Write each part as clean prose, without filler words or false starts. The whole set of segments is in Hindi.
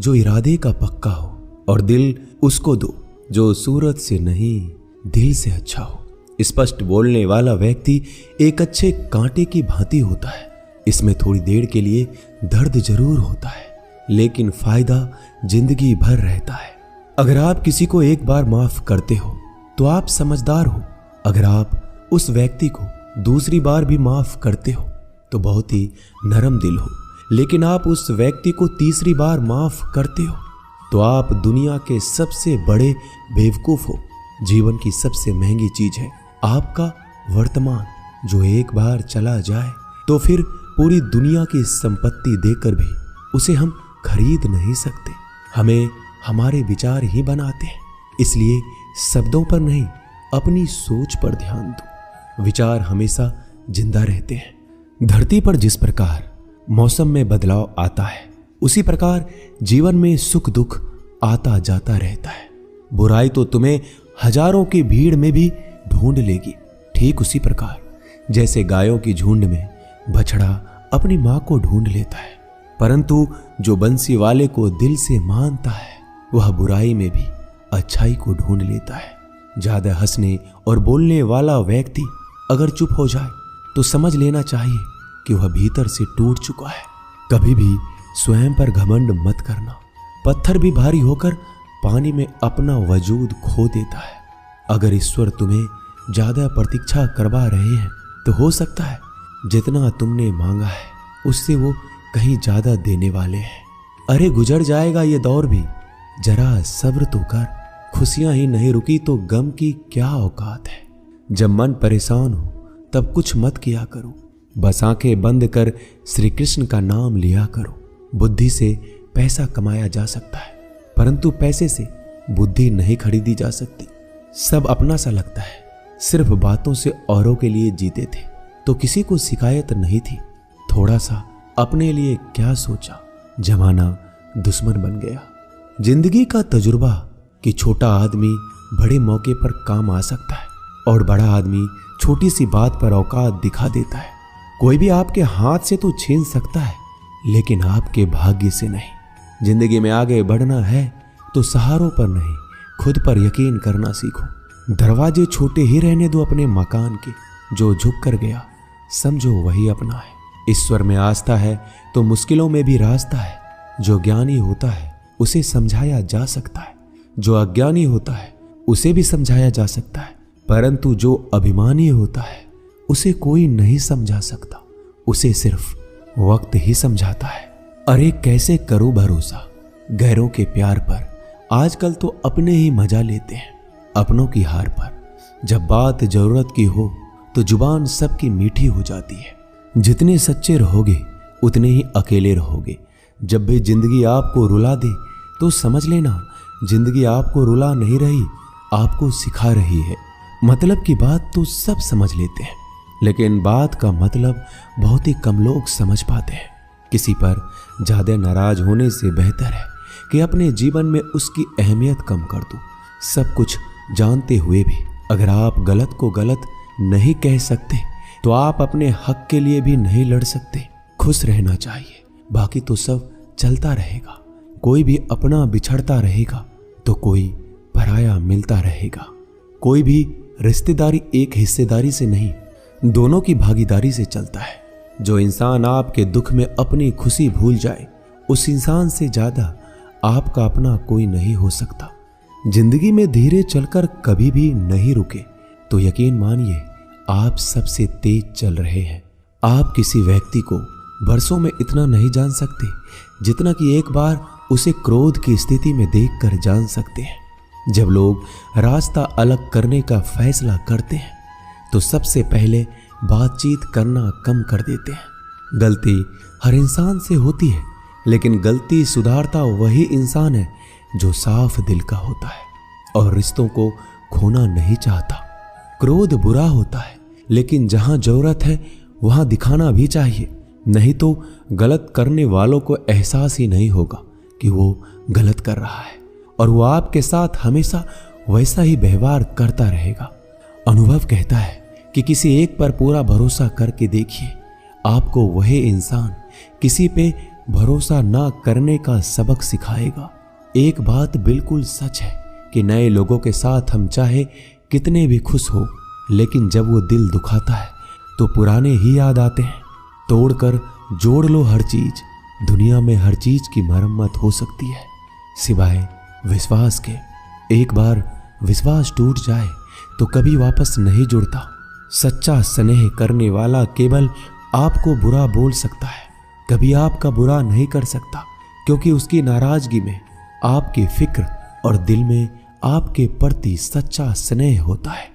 जो इरादे का पक्का हो, और दिल उसको दो जो सूरत से नहीं दिल से अच्छा हो। स्पष्ट बोलने वाला व्यक्ति एक अच्छे कांटे की भांति होता है। इसमें थोड़ी देर के लिए दर्द जरूर होता है, लेकिन फायदा जिंदगी भर रहता है। अगर आप किसी को एक बार माफ करते हो तो आप समझदार हो। अगर आप उस व्यक्ति को दूसरी बार भी माफ करते हो तो बहुत ही नरम दिल हो। लेकिन आप उस व्यक्ति को तीसरी बार माफ करते हो तो आप दुनिया के सबसे बड़े बेवकूफ हो। जीवन की सबसे महंगी चीज है आपका वर्तमान, जो एक बार चला जाए तो फिर पूरी दुनिया की संपत्ति देकर भी उसे हम खरीद नहीं सकते। हमें हमारे विचार ही बनाते हैं, इसलिए शब्दों पर नहीं अपनी सोच पर ध्यान दो। विचार हमेशा जिंदा रहते हैं। धरती पर जिस प्रकार मौसम में बदलाव आता है, उसी प्रकार जीवन में सुख दुख आता जाता रहता है। बुराई तो तुम्हें हजारों की भीड़ में भी ढूंढ लेगी। ठीक उसी प्रकार जैसे गायों की झुंड में बछड़ा अपनी मां को ढूंढ लेता है, परंतु जो बंसी वाले को दिल से मानता है वह बुराई में भी अच्छाई को ढूंढ लेता है। ज्यादा हंसने और बोलने वाला व्यक्ति अगर चुप हो जाए तो समझ लेना चाहिए कि वह भीतर से टूट चुका है। कभी भी स्वयं पर घमंड मत करना। पत्थर भी भारी होकर पानी में अपना वजूद खो देता है। अगर ईश्वर तुम्हें ज्यादा प्रतीक्षा करवा रहे हैं तो हो सकता है जितना तुमने मांगा है उससे वो कहीं ज्यादा देने वाले हैं। अरे गुजर जाएगा ये दौर भी, जरा सब्र तो कर। खुशियां ही नहीं रुकी तो गम की क्या औकात है। जब मन परेशान हो तब कुछ मत किया करो, बस आंखें बंद कर श्री कृष्ण का नाम लिया करो। बुद्धि से पैसा कमाया जा सकता है, परंतु पैसे से बुद्धि नहीं खरीदी जा सकती। सब अपना सा लगता है। सिर्फ बातों से औरों के लिए जीते थे तो किसी को शिकायत नहीं थी। थोड़ा सा अपने लिए क्या सोचा, जमाना दुश्मन बन गया। जिंदगी का तजुर्बा कि छोटा आदमी बड़े मौके पर काम आ सकता है और बड़ा आदमी छोटी सी बात पर औकात दिखा देता है। कोई भी आपके हाथ से तो छीन सकता है, लेकिन आपके भाग्य से नहीं। जिंदगी में आगे बढ़ना है तो सहारों पर नहीं, खुद पर यकीन करना सीखो। दरवाजे छोटे ही रहने दो अपने मकान के। जो झुक कर गया समझो वही अपना है। ईश्वर में आस्था है तो मुश्किलों में भी रास्ता है। जो ज्ञानी होता है उसे समझाया जा सकता है, जो अज्ञानी होता है उसे भी समझाया जा सकता है, परंतु जो अभिमानी होता है उसे कोई नहीं समझा सकता। उसे सिर्फ वक्त ही समझाता है। अरे कैसे करो भरोसा गैरों के प्यार पर। आजकल तो अपने ही मजा लेते हैं अपनों की हार पर। जब बात जरूरत की हो तो जुबान सबकी मीठी हो जाती है। जितने सच्चे रहोगे उतने ही अकेले रहोगे। जब भी जिंदगी आपको रुला दे तो समझ लेना जिंदगी आपको रुला नहीं रही, आपको सिखा रही है। मतलब की बात तो सब समझ लेते हैं, लेकिन बात का मतलब बहुत ही कम लोग समझ पाते हैं। किसी पर ज्यादा नाराज होने से बेहतर है कि अपने जीवन में उसकी अहमियत कम कर दो। सब कुछ जानते हुए भी अगर आप गलत को गलत नहीं कह सकते तो आप अपने हक के लिए भी नहीं लड़ सकते। खुश रहना चाहिए, बाकी तो सब चलता रहेगा। कोई भी अपना बिछड़ता रहेगा तो कोई पराया मिलता रहेगा। कोई भी रिश्तेदारी एक हिस्सेदारी से नहीं, दोनों की भागीदारी से चलता है। जो इंसान आपके दुख में अपनी खुशी भूल जाए, उस इंसान से ज्यादा आपका अपना कोई नहीं हो सकता। जिंदगी में धीरे चलकर कभी भी नहीं रुके तो यकीन मानिए आप सबसे तेज चल रहे हैं। आप किसी व्यक्ति को बरसों में इतना नहीं जान सकते जितना कि एक बार उसे क्रोध की स्थिति में देखकर जान सकते हैं। जब लोग रास्ता अलग करने का फैसला करते हैं तो सबसे पहले बातचीत करना कम कर देते हैं। गलती हर इंसान से होती है, लेकिन गलती सुधारता वही इंसान है जो साफ दिल का होता है और रिश्तों को खोना नहीं चाहता। क्रोध बुरा होता है, लेकिन जहां जरूरत है वहां दिखाना भी चाहिए, नहीं तो गलत करने वालों को एहसास ही नहीं होगा कि वो गलत कर रहा है और वो आपके साथ हमेशा वैसा ही व्यवहार करता रहेगा। अनुभव कहता है कि किसी एक पर पूरा भरोसा करके देखिए, आपको वही इंसान किसी पे भरोसा ना करने का सबक सिखाएगा। एक बात बिल्कुल सच है कि नए लोगों के साथ हम चाहे कितने भी खुश हो, लेकिन जब वो दिल दुखाता है तो पुराने ही याद आते हैं। तोड़कर जोड़ लो हर चीज, दुनिया में हर चीज की मरम्मत हो सकती है सिवाय विश्वास के। एक बार विश्वास टूट जाए तो कभी वापस नहीं जुड़ता। सच्चा स्नेह करने वाला केवल आपको बुरा बोल सकता है, कभी आपका बुरा नहीं कर सकता, क्योंकि उसकी नाराजगी में आपकी फिक्र और दिल में आपके प्रति सच्चा स्नेह होता है।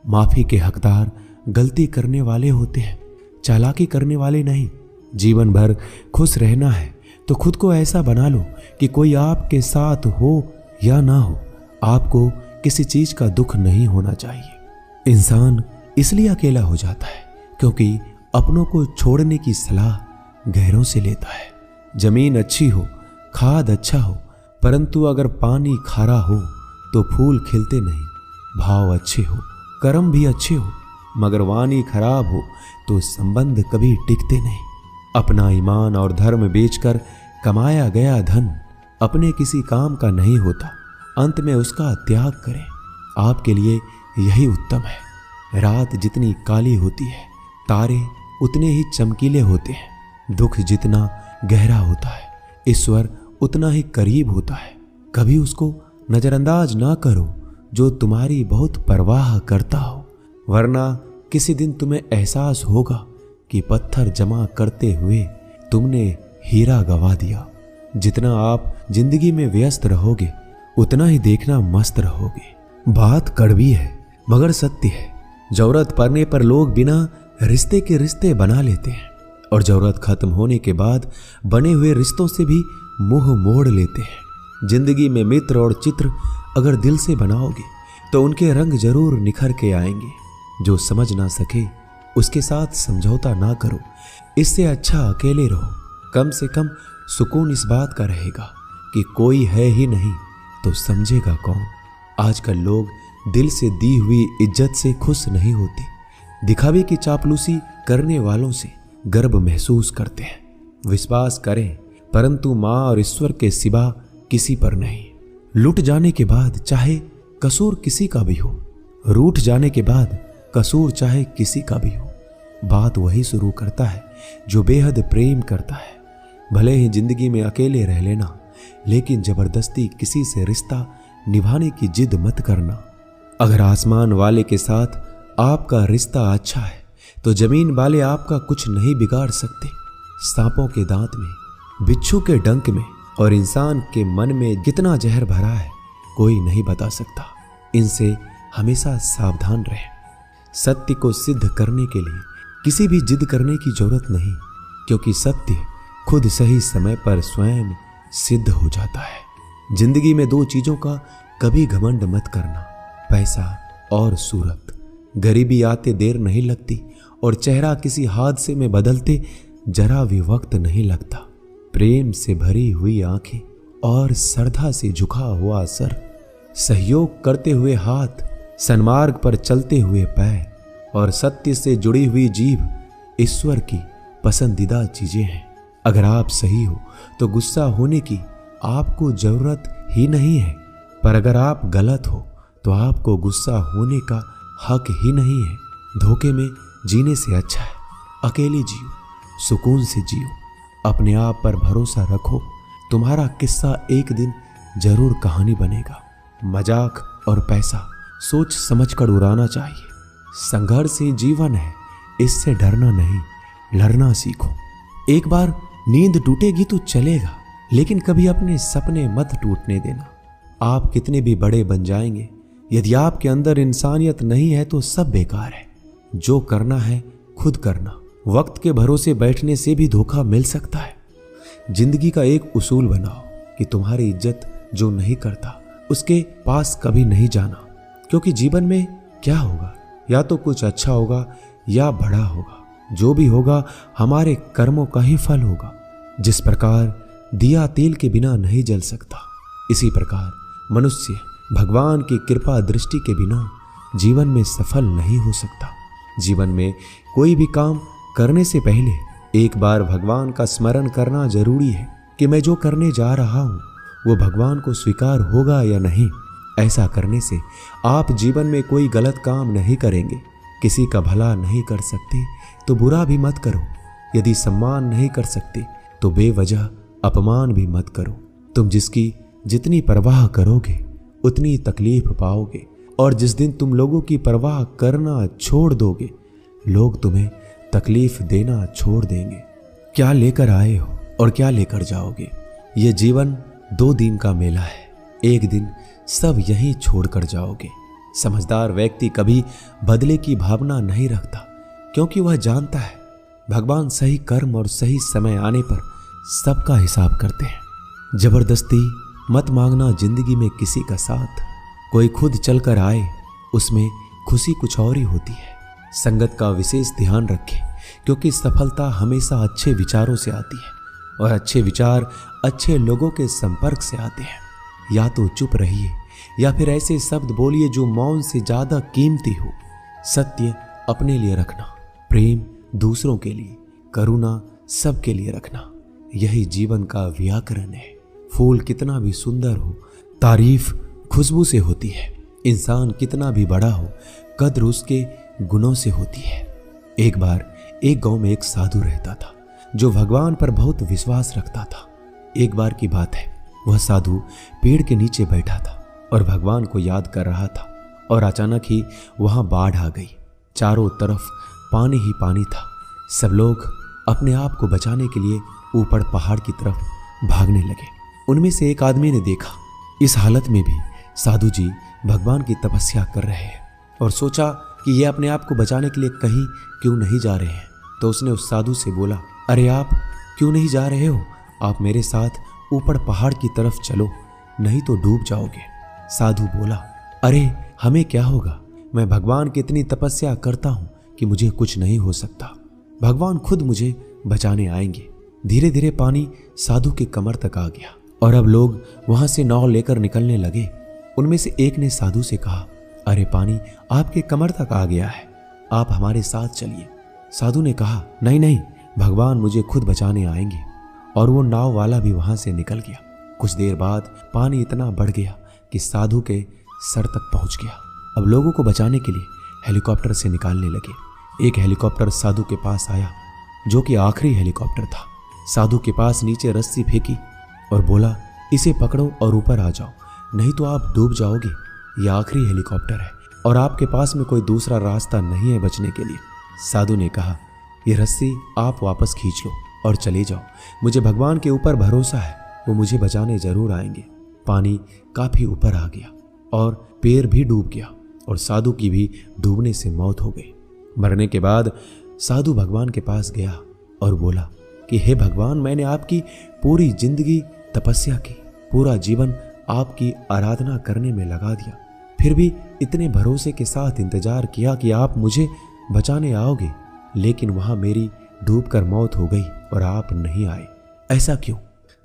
माफी के हकदार गलती करने वाले होते हैं, चालाकी करने वाले नहीं। जीवन भर खुश रहना है तो खुद को ऐसा बना लो कि कोई आपके साथ हो या ना हो, आपको किसी चीज का दुख नहीं होना चाहिए। इंसान इसलिए अकेला हो जाता है क्योंकि अपनों को छोड़ने की सलाह गैरों से लेता है। जमीन अच्छी हो, खाद अच्छा हो, परंतु अगर पानी खारा हो तो फूल खिलते नहीं। भाव अच्छे हो, कर्म भी अच्छे हो, मगर वाणी खराब हो तो संबंध कभी टिकते नहीं। अपना ईमान और धर्म बेचकर कमाया गया धन अपने किसी काम का नहीं होता, अंत में उसका त्याग करें। आपके लिए यही उत्तम है। रात जितनी काली होती है, तारे उतने ही चमकीले होते हैं। दुख जितना गहरा होता है, ईश्वर उतना ही करीब होता है। कभी उसको नजरअंदाज ना करो जो तुम्हारी बहुत परवाह करता हो, वरना किसी दिन तुम्हें एहसास होगा कि पत्थर जमा करते हुए तुमने हीरा गवा दिया। जितना आप जिंदगी में व्यस्त रहोगे उतना ही देखना मस्त रहोगे। बात कड़वी है मगर सत्य है। जरूरत पड़ने पर लोग बिना रिश्ते के रिश्ते बना लेते हैं और जरूरत खत्म होने के बाद बने हुए रिश्तों से भी मुंह मोड़ लेते हैं। जिंदगी में मित्र और चित्र अगर दिल से बनाओगे तो उनके रंग जरूर निखर के आएंगे। जो समझ ना सके उसके साथ समझौता ना करो, इससे अच्छा अकेले रहो। कम से कम सुकून इस बात का रहेगा कि कोई है ही नहीं तो समझेगा कौन। आजकल लोग दिल से दी हुई इज्जत से खुश नहीं होते, दिखावे की चापलूसी करने वालों से गर्व महसूस करते हैं। विश्वास करें परंतु मां और ईश्वर के सिवा किसी पर नहीं। लुट जाने के बाद चाहे कसूर किसी का भी हो, रूठ जाने के बाद कसूर चाहे किसी का भी हो, बात वही शुरू करता है जो बेहद प्रेम करता है। भले ही जिंदगी में अकेले रह लेना, लेकिन जबरदस्ती किसी से रिश्ता निभाने की जिद मत करना। अगर आसमान वाले के साथ आपका रिश्ता अच्छा है तो जमीन वाले आपका कुछ नहीं बिगाड़ सकते। सांपों के दांत में, बिच्छू के डंक में और इंसान के मन में कितना जहर भरा है कोई नहीं बता सकता। इनसे हमेशा सावधान रहें। सत्य को सिद्ध करने के लिए किसी भी जिद करने की जरूरत नहीं, क्योंकि सत्य खुद सही समय पर स्वयं सिद्ध हो जाता है। जिंदगी में दो चीजों का कभी घमंड मत करना, पैसा और सूरत। गरीबी आते देर नहीं लगती और चेहरा किसी हादसे में बदलते जरा भी वक्त नहीं लगता। प्रेम से भरी हुई आंखें और श्रद्धा से झुका हुआ सर, सहयोग करते हुए हाथ, सन्मार्ग पर चलते हुए पैर और सत्य से जुड़ी हुई जीभ ईश्वर की पसंदीदा चीजें हैं। अगर आप सही हो तो गुस्सा होने की आपको जरूरत ही नहीं है, पर अगर आप गलत हो तो आपको गुस्सा होने का हक ही नहीं है। धोखे में जीने से अच्छा है अकेले जियो, सुकून से जियो, अपने आप पर भरोसा रखो। तुम्हारा किस्सा एक दिन जरूर कहानी बनेगा। मजाक और पैसा सोच समझकर उड़ाना चाहिए। संघर्ष ही जीवन है, इससे डरना नहीं, लड़ना सीखो। एक बार नींद टूटेगी तो चलेगा, लेकिन कभी अपने सपने मत टूटने देना। आप कितने भी बड़े बन जाएंगे, यदि आपके अंदर इंसानियत नहीं है तो सब बेकार है। जो करना है खुद करना। वक्त के भरोसे बैठने से भी धोखा मिल सकता है। जिंदगी का एक उसूल बनाओ कि तुम्हारी इज्जत जो नहीं करता उसके पास कभी नहीं जाना, क्योंकि जीवन में क्या होगा, या तो कुछ अच्छा होगा या बड़ा होगा। जो भी होगा हमारे कर्मों का ही फल होगा। जिस प्रकार दिया तेल के बिना नहीं जल सकता, इसी प्रकार मनुष्य भगवान की कृपा दृष्टि के बिना जीवन में सफल नहीं हो सकता। जीवन में कोई भी काम करने से पहले एक बार भगवान का स्मरण करना जरूरी है कि मैं जो करने जा रहा हूं वो भगवान को स्वीकार होगा या नहीं। ऐसा करने से आप जीवन में कोई गलत काम नहीं करेंगे। किसी का भला नहीं कर सकते तो बुरा भी मत करो। यदि सम्मान नहीं कर सकते तो बेवजह अपमान भी मत करो। तुम जिसकी जितनी परवाह करोगे उतनी तकलीफ पाओगे, और जिस दिन तुम लोगों की परवाह करना छोड़ दोगे लोग तुम्हें तकलीफ देना छोड़ देंगे। क्या लेकर आए हो और क्या लेकर जाओगे? ये जीवन 2 दिन का मेला है। एक दिन सब यहीं छोड़कर जाओगे। समझदार व्यक्ति कभी बदले की भावना नहीं रखता, क्योंकि वह जानता है भगवान सही कर्म और सही समय आने पर सबका हिसाब करते हैं। जबरदस्ती मत मांगना जिंदगी में किसी का साथ। कोई खुद चलकर आए उसमें खुशी कुछ और ही होती है। संगत का विशेष ध्यान रखें, क्योंकि सफलता हमेशा अच्छे विचारों से आती है और अच्छे विचार अच्छे लोगों के संपर्क से आते हैं। या तो चुप रहिए या फिर ऐसे शब्द बोलिए जो मौन से ज्यादा कीमती हो। सत्य अपने लिए रखना, प्रेम दूसरों के लिए, करुणा सबके लिए रखना, यही जीवन का व्याकरण है। फूल कितना भी सुंदर हो, तारीफ खुशबू से होती है। इंसान कितना भी बड़ा हो, कद्र उसके गुणों से होती है। एक बार एक गांव में एक साधु रहता था जो भगवान पर बहुत विश्वास रखता था। एक बार की बात है, वह साधु पेड़ के नीचे बैठा था और भगवान को याद कर रहा था, और अचानक ही वहां बाढ़ आ गई। चारों तरफ पानी ही पानी था। सब लोग अपने आप को बचाने के लिए ऊपर पहाड़ की तरफ भागने लगे। उनमें से एक आदमी ने देखा इस हालत में भी साधु जी भगवान की तपस्या कर रहे हैं, और सोचा कि ये अपने आप को बचाने के लिए कहीं क्यों नहीं जा रहे हैं। तो उसने उस साधु से बोला, अरे आप क्यों नहीं जा रहे हो? आप मेरे साथ ऊपर पहाड़ की तरफ चलो, नहीं तो डूब जाओगे। साधु बोला, अरे हमें क्या होगा? मैं भगवान की इतनी तपस्या करता हूं कि मुझे कुछ नहीं हो सकता। भगवान खुद मुझे बचाने आएंगे। धीरे धीरे पानी साधु के कमर तक आ गया और अब लोग वहां से नाव लेकर निकलने लगे। उनमें से एक ने साधु से कहा, अरे पानी आपके कमर तक आ गया है, आप हमारे साथ चलिए। साधु ने कहा, नहीं नहीं, भगवान मुझे खुद बचाने आएंगे। और वो नाव वाला भी वहां से निकल गया। कुछ देर बाद पानी इतना बढ़ गया कि साधु के सर तक पहुंच गया। अब लोगों को बचाने के लिए हेलीकॉप्टर से निकालने लगे। एक हेलीकॉप्टर साधु के पास आया, जो कि आखिरी हेलीकॉप्टर था। साधु के पास नीचे रस्सी फेंकी और बोला, इसे पकड़ो और ऊपर आ जाओ, नहीं तो आप डूब जाओगे। यह आखिरी हेलीकॉप्टर है और आपके पास में कोई दूसरा रास्ता नहीं है बचने के लिए। साधु ने कहा, यह रस्सी आप वापस खींच लो और चले जाओ। मुझे भगवान के ऊपर भरोसा है, वो मुझे बचाने जरूर आएंगे। पानी काफी ऊपर आ गया और पैर भी डूब गया और साधु की भी डूबने से मौत हो गई। मरने के बाद साधु भगवान के पास गया और बोला कि हे भगवान, मैंने आपकी पूरी जिंदगी तपस्या की, पूरा जीवन आपकी आराधना करने में लगा दिया, फिर भी इतने भरोसे के साथ इंतजार किया कि आप मुझे बचाने आओगे, लेकिन वहां मेरी डूबकर मौत हो गई और आप नहीं आए। ऐसा क्यों?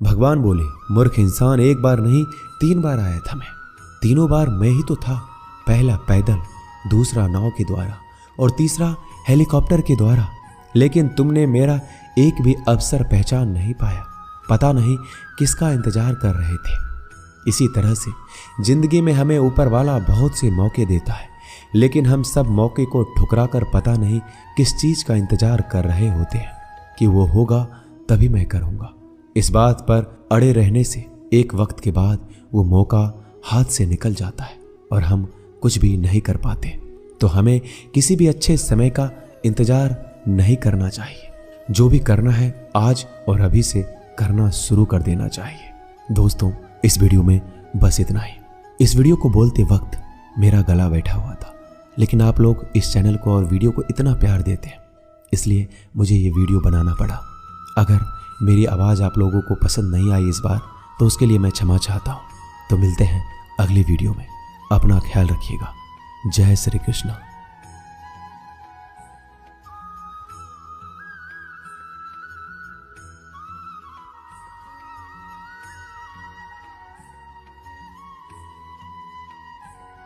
भगवान बोले, मूर्ख इंसान, एक बार नहीं 3 बार आया था मैं। तीनों बार मैं ही तो था। पहला पैदल, दूसरा नाव के द्वारा और तीसरा हेलीकॉप्टर के द्वारा, लेकिन तुमने मेरा एक भी अवसर पहचान नहीं पाया। पता नहीं किसका इंतजार कर रहे थे। इसी तरह से जिंदगी में हमें ऊपर वाला बहुत से मौके देता है, लेकिन हम सब मौके को ठुकरा कर पता नहीं किस चीज का इंतजार कर रहे होते हैं कि वो होगा तभी मैं करूंगा। इस बात पर अड़े रहने से एक वक्त के बाद वो मौका हाथ से निकल जाता है और हम कुछ भी नहीं कर पाते। तो हमें किसी भी अच्छे समय का इंतजार नहीं करना चाहिए। जो भी करना है आज और अभी से करना शुरू कर देना चाहिए। दोस्तों, इस वीडियो में बस इतना ही। इस वीडियो को बोलते वक्त मेरा गला बैठा हुआ था, लेकिन आप लोग इस चैनल को और वीडियो को इतना प्यार देते हैं, इसलिए मुझे ये वीडियो बनाना पड़ा। अगर मेरी आवाज़ आप लोगों को पसंद नहीं आई इस बार, तो उसके लिए मैं क्षमा चाहता हूँ। तो मिलते हैं अगली वीडियो में। अपना ख्याल रखिएगा। जय श्री कृष्ण।